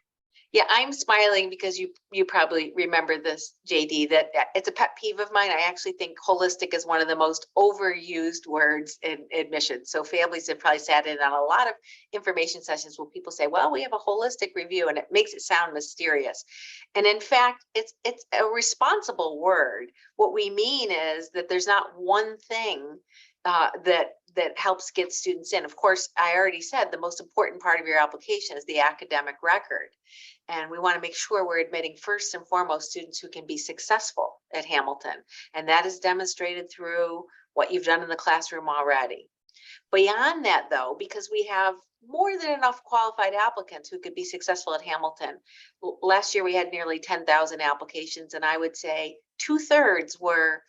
Yeah, I'm smiling because you probably remember this, JD, that it's a pet peeve of mine. I actually think holistic is one of the most overused words in admissions. So families have probably sat in on a lot of information sessions where people say, well, we have a holistic review, and it makes it sound mysterious. And in fact, it's a responsible word. What we mean is that there's not one thing that helps get students in. Of course, I already said the most important part of your application is the academic record. And we want to make sure we're admitting first and foremost students who can be successful at Hamilton. And that is demonstrated through what you've done in the classroom already. Beyond that, though, because we have more than enough qualified applicants who could be successful at Hamilton. Last year, we had nearly 10,000 applications, and I would say 2/3 were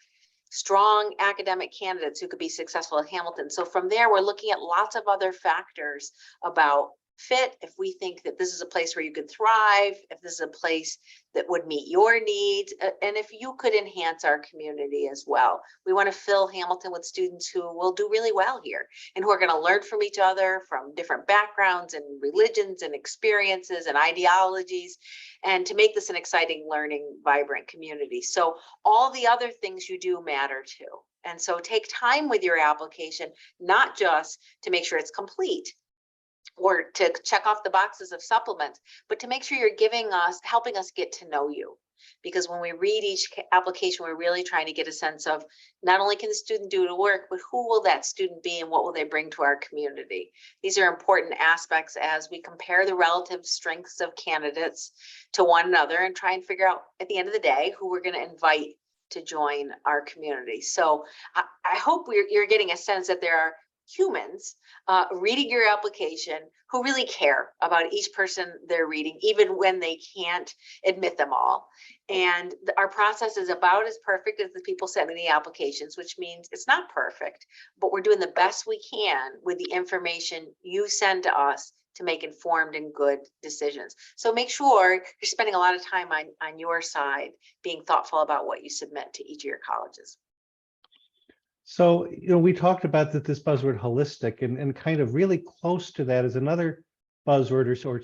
strong academic candidates who could be successful at Hamilton. So from there, we're looking at lots of other factors about fit, if we think that this is a place where you could thrive, if this is a place that would meet your needs, and if you could enhance our community as well. We want to fill Hamilton with students who will do really well here and who are going to learn from each other, from different backgrounds and religions and experiences and ideologies, and to make this an exciting, learning, vibrant community. So all the other things you do matter too. And so take time with your application, not just to make sure it's complete or to check off the boxes of supplements, but to make sure you're helping us get to know you. Because when we read each application, we're really trying to get a sense of not only can the student do the work, but who will that student be and what will they bring to our community? These are important aspects as we compare the relative strengths of candidates to one another and try and figure out at the end of the day who we're going to invite to join our community. So I hope you're getting a sense that there are humans reading your application who really care about each person they're reading, even when they can't admit them all. And our process is about as perfect as the people sending the applications, which means it's not perfect, but we're doing the best we can with the information you send to us to make informed and good decisions. So make sure you're spending a lot of time on your side, being thoughtful about what you submit to each of your colleges. So, we talked about this buzzword holistic, and kind of really close to that is another buzzword or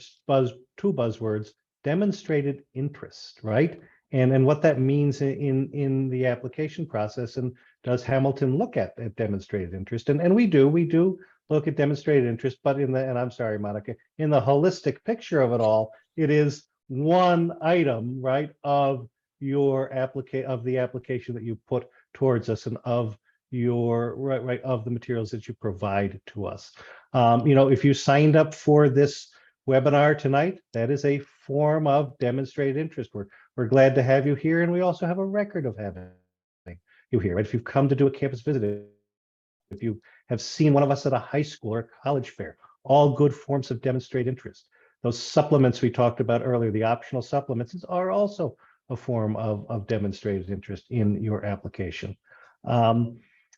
two buzzwords, demonstrated interest, right? And what that means in the application process. And does Hamilton look at demonstrated interest? And we do look at demonstrated interest, but and I'm sorry, Monica, in the holistic picture of it all, it is one item, right, of your the application that you put towards us and of your of the materials that you provide to us. If you signed up for this webinar tonight, that is a form of demonstrated interest. We're glad to have you here, and we also have a record of having you here. Right? If you've come to do a campus visit, if you have seen one of us at a high school or college fair, all good forms of demonstrated interest. Those supplements we talked about earlier, the optional supplements, are also a form of demonstrated interest in your application.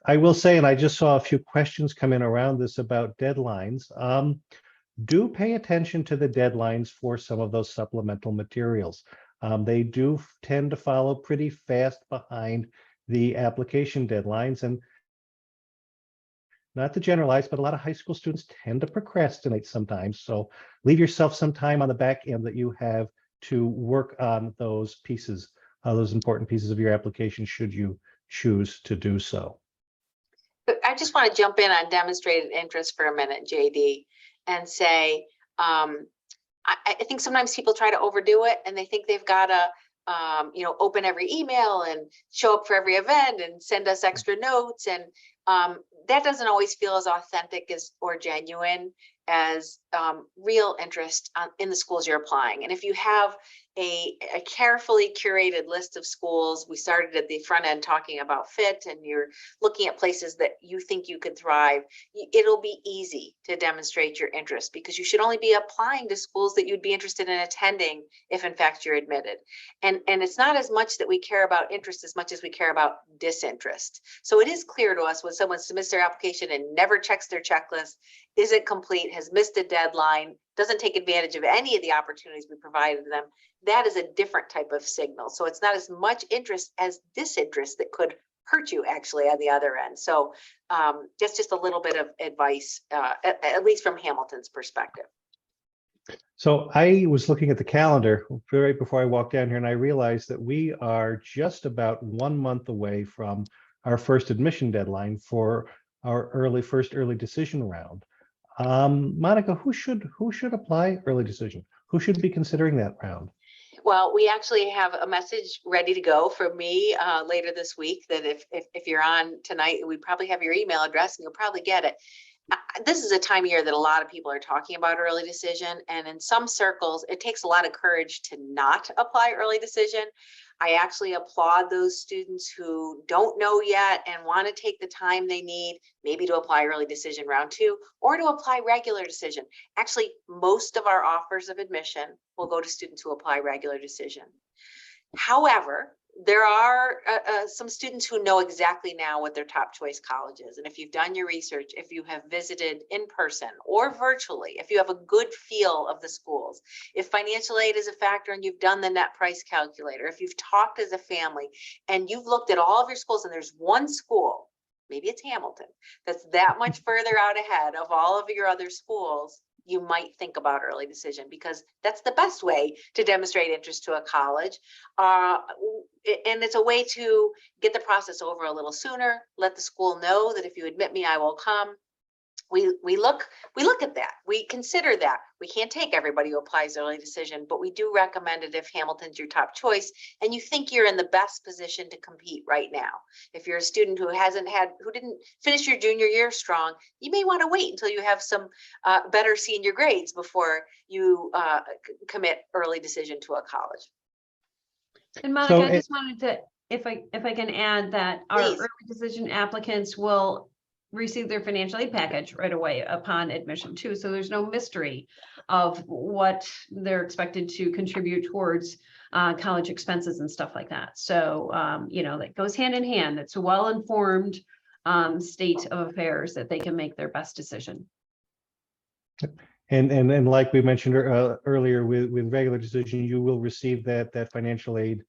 I will say, and I just saw a few questions come in around this about deadlines. Do pay attention to the deadlines for some of those supplemental materials. They do tend to follow pretty fast behind the application deadlines, and not to generalize, but a lot of high school students tend to procrastinate sometimes. So leave yourself some time on the back end that you have to work on those pieces, those important pieces of your application, should you choose to do so. I just want to jump in on demonstrated interest for a minute, JD, and say, I think sometimes people try to overdo it and they think they've got to, open every email and show up for every event and send us extra notes. And that doesn't always feel as authentic or genuine as real interest in the schools you're applying. And if you have a carefully curated list of schools, we started at the front end talking about fit, and you're looking at places that you think you could thrive, it'll be easy to demonstrate your interest, because you should only be applying to schools that you'd be interested in attending if in fact you're admitted. And it's not as much that we care about interest as much as we care about disinterest. So it is clear to us when someone submits their application and never checks their checklist, isn't complete, has missed a deadline, doesn't take advantage of any of the opportunities we provided them, that is a different type of signal. So it's not as much interest as disinterest that could hurt you actually on the other end. So that's just a little bit of advice, at least from Hamilton's perspective. So I was looking at the calendar right before I walked down here, and I realized that we are just about 1 month away from our first admission deadline for our first early decision round. Monica, who should apply early decision? Who should be considering that round? Well, we actually have a message ready to go from me later this week that if you're on tonight, we probably have your email address and you'll probably get it. This is a time of year that a lot of people are talking about early decision, and in some circles, it takes a lot of courage to not apply early decision. I actually applaud those students who don't know yet and want to take the time they need, maybe to apply early decision round 2 or to apply regular decision. Actually, most of our offers of admission will go to students who apply regular decision. However, there are some students who know exactly now what their top choice college is. And if you've done your research, if you have visited in person or virtually, if you have a good feel of the schools, if financial aid is a factor and you've done the net price calculator, if you've talked as a family and you've looked at all of your schools and there's one school, maybe it's Hamilton, that's that much further out ahead of all of your other schools, you might think about early decision, because that's the best way to demonstrate interest to a college. And it's a way to get the process over a little sooner, let the school know that if you admit me, I will come. We look at that. We consider that. We can't take everybody who applies early decision, but we do recommend it if Hamilton's your top choice and you think you're in the best position to compete right now. If you're a student who didn't finish your junior year strong, you may want to wait until you have some better senior grades before you commit early decision to a college. And Monica, So I just wanted to, if I can add that our Please. early decision applicants will receive their financial aid package right away upon admission too. So there's no mystery of what they're expected to contribute towards college expenses and stuff like that. So, that goes hand in hand. It's a well-informed state of affairs that they can make their best decision. And like we mentioned earlier, with regular decision, you will receive that financial aid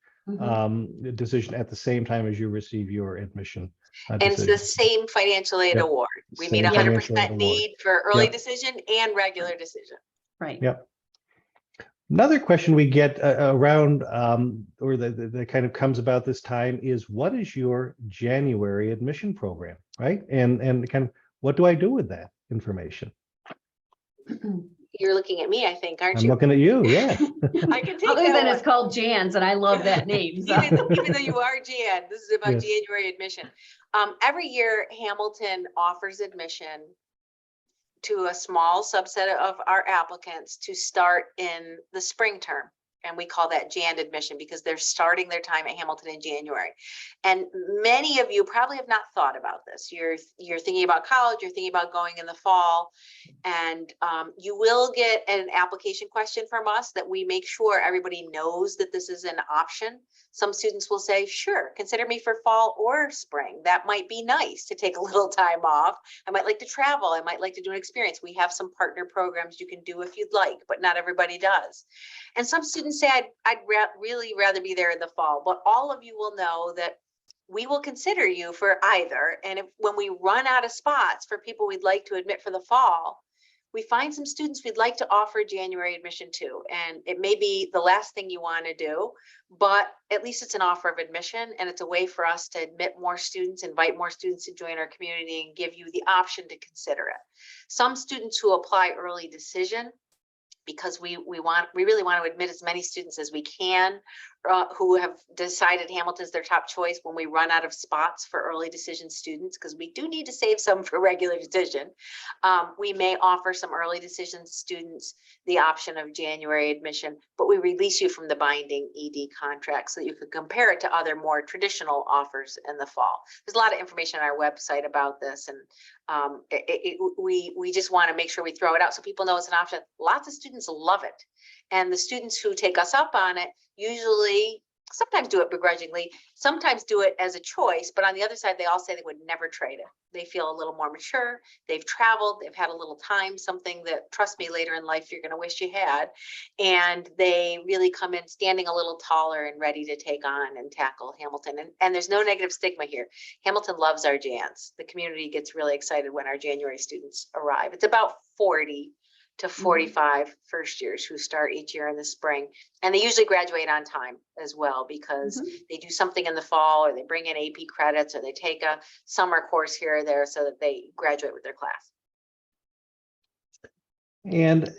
decision at the same time as you receive your admission. And it's the same financial aid award. We meet 100% need for early decision and regular decision. Right. Yep. Another question we get around, or that kind of comes about this time, is what is your January admission program, right? And kind of what do I do with that information? You're looking at me, I think, aren't I'm you? looking at you, yeah. I can take Other that than one. it's called Jan's, and I love that name. So. Even though you are Jan, this is about Yes. January admission. Every year, Hamilton offers admission to a small subset of our applicants to start in the spring term. And we call that Jan admission because they're starting their time at Hamilton in January. And many of you probably have not thought about this. You're thinking about college, you're thinking about going in the fall, and you will get an application question from us that we make sure everybody knows that this is an option. Some students will say, sure, consider me for fall or spring. That might be nice to take a little time off. I might like to travel. I might like to do an experience. We have some partner programs you can do if you'd like, but not everybody does. And some students say, I'd really rather be there in the fall, but all of you will know that we will consider you for either. And when we run out of spots for people we'd like to admit for the fall, we find some students we'd like to offer January admission to. And it may be the last thing you want to do, but at least it's an offer of admission. And it's a way for us to admit more students, invite more students to join our community, and give you the option to consider it. Some students who apply early decision, because we really want to admit as many students as we can who have decided Hamilton's their top choice when we run out of spots for early decision students, because we do need to save some for regular decision. We may offer some early decision students the option of January admission, but we release you from the binding ED contract so that you could compare it to other more traditional offers in the fall. There's a lot of information on our website about this, and we just want to make sure we throw it out so people know it's an option. Lots of students love it. And the students who take us up on it usually sometimes do it begrudgingly, sometimes do it as a choice, but on the other side, they all say they would never trade it. They feel a little more mature, they've traveled, they've had a little time, something that, trust me, later in life, you're going to wish you had. And they really come in standing a little taller and ready to take on and tackle Hamilton. And there's no negative stigma here. Hamilton loves our Jans. The community gets really excited when our January students arrive. It's about 40 to 45 first years who start each year in the spring. And they usually graduate on time as well, because they do something in the fall, or they bring in AP credits, or they take a summer course here or there so that they graduate with their class. And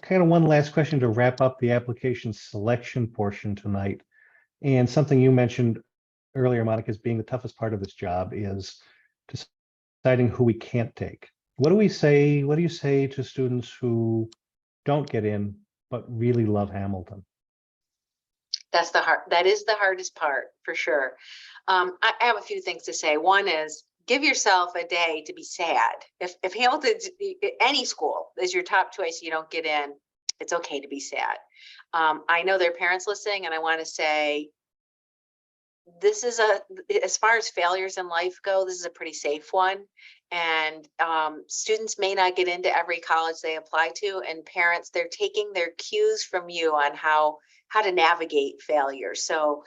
kind of one last question to wrap up the application selection portion tonight. And something you mentioned earlier, Monica, as being the toughest part of this job is deciding who we can't take. What do we say? What do you say to students who don't get in but really love Hamilton? That is the hardest part, for sure. I have a few things to say. One is, give yourself a day to be sad. If Hamilton's, any school is your top choice, you don't get in, it's okay to be sad. I know there are parents listening, and I want to say, this is as far as failures in life go, this is a pretty safe one. And students may not get into every college they apply to, and parents, they're taking their cues from you on how to navigate failure. So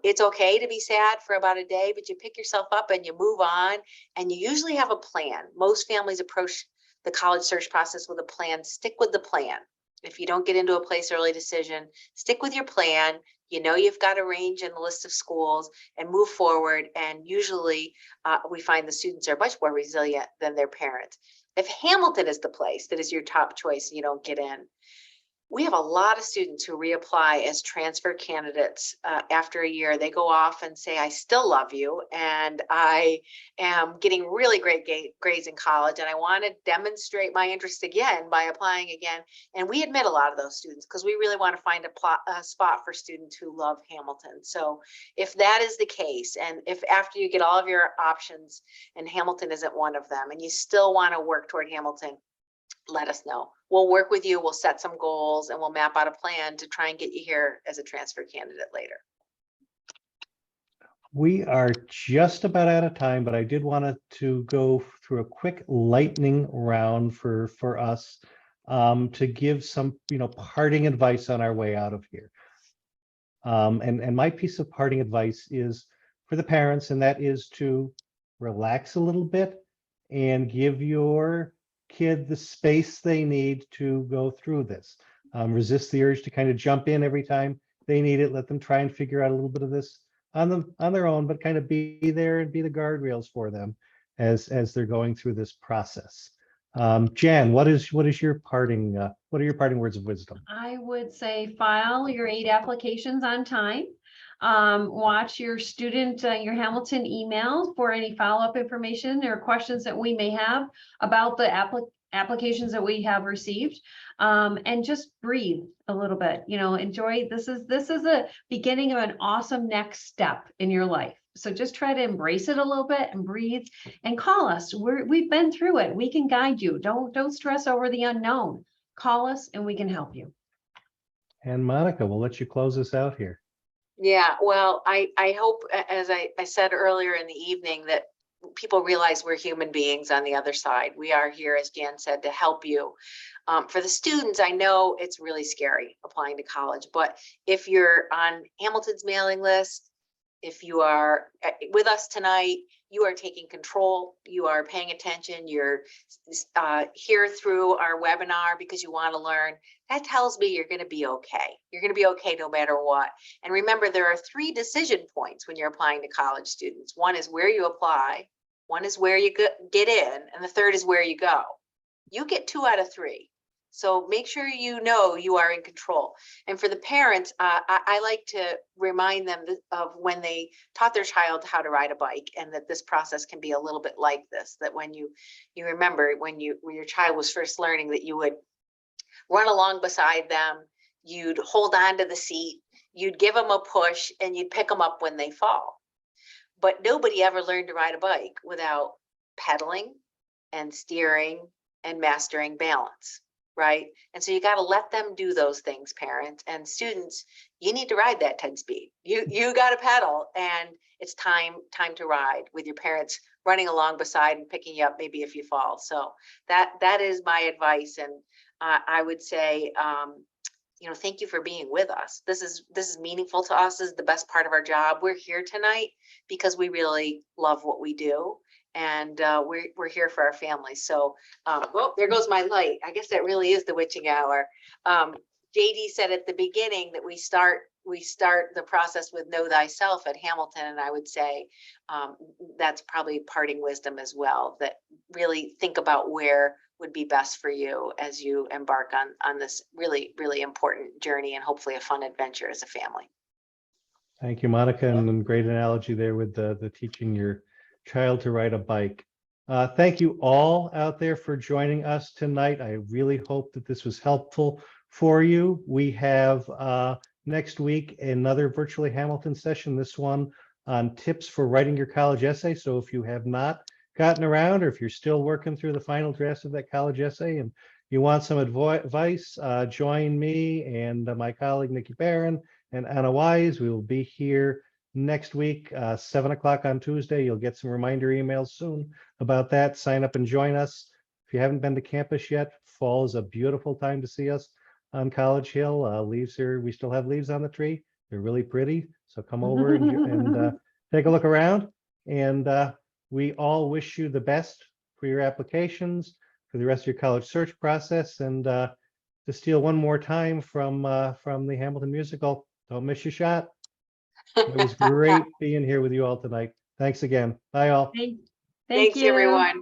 it's okay to be sad for about a day, but you pick yourself up and you move on, and you usually have a plan. Most families approach the college search process with a plan. Stick with the plan. If you don't get into a place early decision, stick with your plan. You know you've got a range in the list of schools, and move forward. And usually we find the students are much more resilient than their parents. If Hamilton is the place that is your top choice and you don't get in, we have a lot of students who reapply as transfer candidates after a year. They go off and say, I still love you, and I am getting really great grades in college, and I want to demonstrate my interest again by applying again. And we admit a lot of those students because we really want to find a spot for students who love Hamilton. So if that is the case, and if after you get all of your options and Hamilton isn't one of them, and you still want to work toward Hamilton, let us know. We'll work with you. We'll set some goals, and we'll map out a plan to try and get you here as a transfer candidate later. We are just about out of time, but I did want to go through a quick lightning round for us to give some, parting advice on our way out of here. And my piece of parting advice is for the parents, and that is to relax a little bit and give your kid the space they need to go through this. Resist the urge to kind of jump in every time they need it. Let them try and figure out a little bit of this on their own, but kind of be there and be the guardrails for them as they're going through this process. Jan, what are your parting words of wisdom? I would say file your 8 applications on time. Watch your your Hamilton email for any follow-up information or questions that we may have about the applications that we have received. And just breathe a little bit, enjoy. This is a beginning of an awesome next step in your life. So just try to embrace it a little bit and breathe, and call us. We've been through it. We can guide you. Don't stress over the unknown. Call us and we can help you. And Monica, we'll let you close us out here. Yeah, well, I hope, as I said earlier in the evening, that people realize we're human beings on the other side. We are here, as Jan said, to help you. For the students, I know it's really scary applying to college, but if you're on Hamilton's mailing list, if you are with us tonight, you are taking control, you are paying attention, you're here through our webinar because you want to learn. That tells me you're going to be okay. You're going to be okay no matter what. And remember, there are 3 decision points when you're applying to college students. One is where you apply, one is where you get in, and the third is where you go. You get 2 out of 3. So make sure you know you are in control. And for the parents, I like to remind them of when they taught their child how to ride a bike, and that this process can be a little bit like this, that when you remember when your child was first learning, that you would run along beside them, you'd hold on to the seat, you'd give them a push, and you'd pick them up when they fall. But nobody ever learned to ride a bike without pedaling and steering and mastering balance. Right. And so you got to let them do those things, parents and students. You need to ride that 10 speed. You got to pedal, and it's time to ride with your parents running along beside and picking you up maybe if you fall. So that is my advice. And I would say, thank you for being with us. This is meaningful to us. This is the best part of our job. We're here tonight because we really love what we do. And we're here for our families. So, well, there goes my light. I guess that really is the witching hour. JD said at the beginning that we start the process with know thyself at Hamilton. And I would say that's probably parting wisdom as well, that really think about where would be best for you as you embark on this really, really important journey, and hopefully a fun adventure as a family. Thank you, Monica, and great analogy there with the teaching your child to ride a bike. Thank you all out there for joining us tonight. I really hope that this was helpful for you. We have next week another Virtually Hamilton session, this one on tips for writing your college essay. So if you have not gotten around, or if you're still working through the final draft of that college essay and you want some advice, join me and my colleague Nikki Barron and Anna Wise. We will be here next week, 7 o'clock on Tuesday. You'll get some reminder emails soon about that. Sign up and join us. If you haven't been to campus yet, fall is a beautiful time to see us on College Hill. We still have leaves on the tree. They're really pretty. So come over and take a look around. And we all wish you the best for your applications, for the rest of your college search process. And to steal one more time from the Hamilton musical, don't miss your shot. It was great being here with you all tonight. Thanks again. Bye all. Thank Thanks, you. everyone.